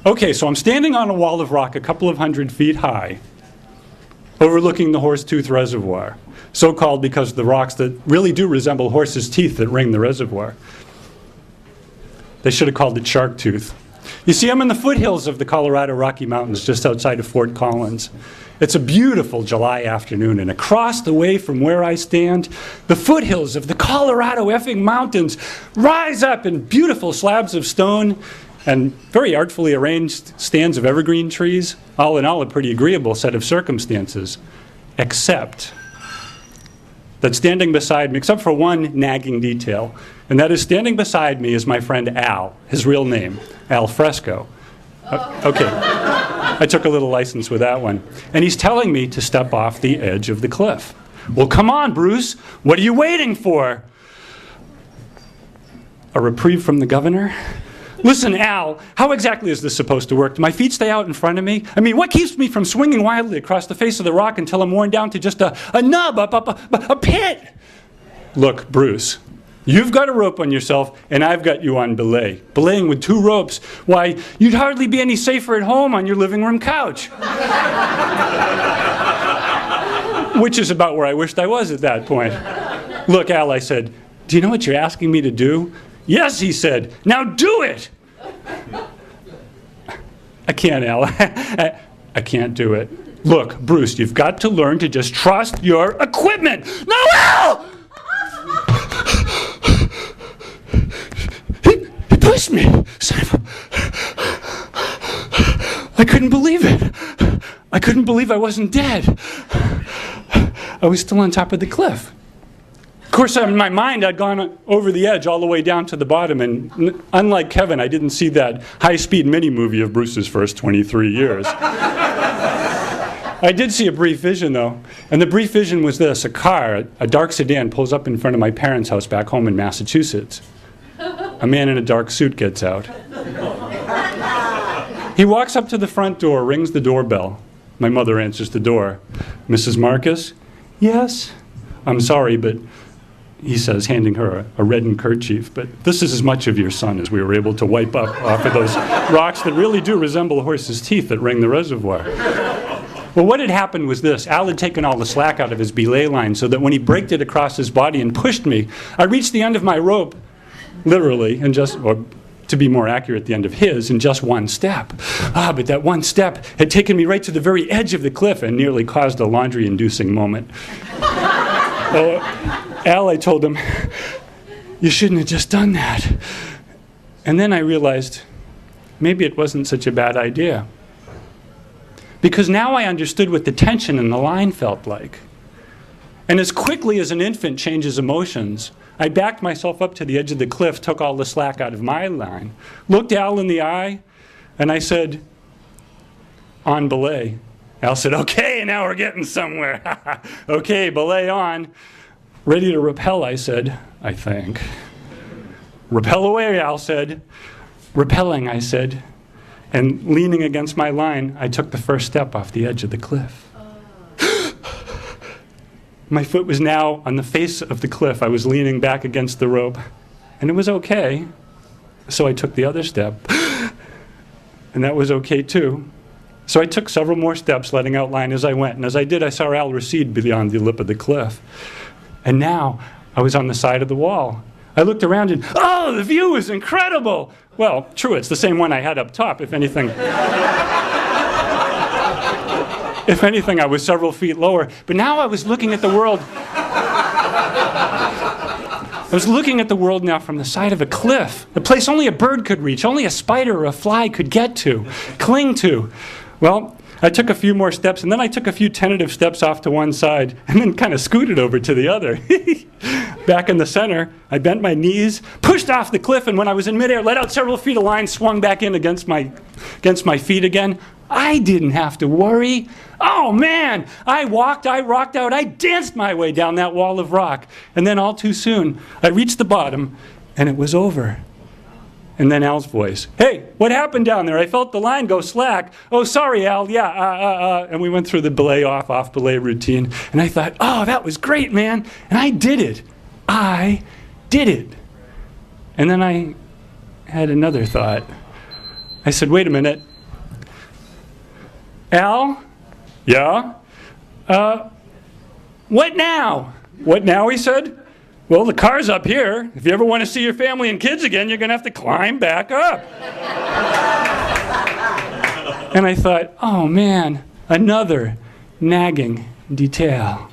Okay, so I'm standing on a wall of rock a couple of 100 feet high, overlooking the Horsetooth Reservoir, so-called because of the rocks that really do resemble horses' teeth that ring the reservoir. They should have called it Shark Tooth. You see, I'm in the foothills of the Colorado Rocky Mountains, just outside of Fort Collins. It's a beautiful July afternoon, and across the way from where I stand, the foothills of the Colorado effing mountains rise up in beautiful slabs of stone and very artfully arranged stands of evergreen trees. All in all, a pretty agreeable set of circumstances, except that standing beside me, except for one nagging detail, and that is standing beside me is my friend Al, his real name, Al Fresco. Okay, I took a little license with that one. And he's telling me to step off the edge of the cliff. Well, come on, Bruce, what are you waiting for? A reprieve from the governor? Listen, Al, how exactly is this supposed to work? Do my feet stay out in front of me? I mean, what keeps me from swinging wildly across the face of the rock until I'm worn down to just a nub, a pit? Look, Bruce, you've got a rope on yourself, and I've got you on belay. Belaying with 2 ropes. Why, you'd hardly be any safer at home on your living room couch. Which is about where I wished I was at that point. Look, Al, I said, do you know what you're asking me to do? Yes, he said. Now do it! I can't, Al. I can't do it. Look, Bruce, you've got to learn to just trust your equipment. No, Al! He pushed me. Son of a... I couldn't believe it. I couldn't believe I wasn't dead. I was still on top of the cliff. Of course, in my mind, I'd gone over the edge all the way down to the bottom, and unlike Kevin, I didn't see that high-speed mini-movie of Bruce's first 23 years. I did see a brief vision, though, and the brief vision was this. A car, a dark sedan, pulls up in front of my parents' house back home in Massachusetts. A man in a dark suit gets out. He walks up to the front door, rings the doorbell. My mother answers the door. Mrs. Marcus? Yes? I'm sorry, but... he says, handing her a reddened kerchief, but this is as much of your son as we were able to wipe up off of those rocks that really do resemble horses' teeth that ring the reservoir. Well, what had happened was this. Al had taken all the slack out of his belay line so that when he braked it across his body and pushed me, I reached the end of my rope, literally, and just, or to be more accurate, the end of his, in just one step. But that one step had taken me right to the very edge of the cliff and nearly caused a laundry-inducing moment. Al, I told him, you shouldn't have just done that. And then I realized maybe it wasn't such a bad idea. Because now I understood what the tension in the line felt like. And as quickly as an infant changes emotions, I backed myself up to the edge of the cliff, took all the slack out of my line, looked Al in the eye, and I said, on belay. Al said, okay, now we're getting somewhere. Okay, belay on. Ready to rappel, I said, I think. Rappel away, Al said. Rappelling, I said. And leaning against my line, I took the first step off the edge of the cliff. My foot was now on the face of the cliff. I was leaning back against the rope. And it was okay. So I took the other step. And that was okay, too. So I took several more steps, letting out line as I went. And as I did, I saw Al recede beyond the lip of the cliff. And now I was on the side of the wall. I looked around and, oh, the view was incredible. Well, true, it's the same one I had up top, if anything. If anything, I was several feet lower. But now I was looking at the world. I was looking at the world now from the side of a cliff, a place only a bird could reach, only a spider or a fly could get to, cling to. Well, I took a few more steps, and then I took a few tentative steps off to one side, and then kind of scooted over to the other. Back in the center, I bent my knees, pushed off the cliff, and when I was in midair, let out several feet of line, swung back in against my feet again. I didn't have to worry. Oh, man! I walked, I rocked out, I danced my way down that wall of rock. And then all too soon, I reached the bottom, and it was over. And then Al's voice, hey, what happened down there? I felt the line go slack. Oh, sorry, Al, yeah, And we went through the belay off belay routine. And I thought, oh, that was great, man. And I did it. I did it. And then I had another thought. I said, wait a minute, Al? Yeah? What now? What now, he said. Well, the car's up here. If you ever want to see your family and kids again, you're going to have to climb back up. And I thought, oh man, another nagging detail.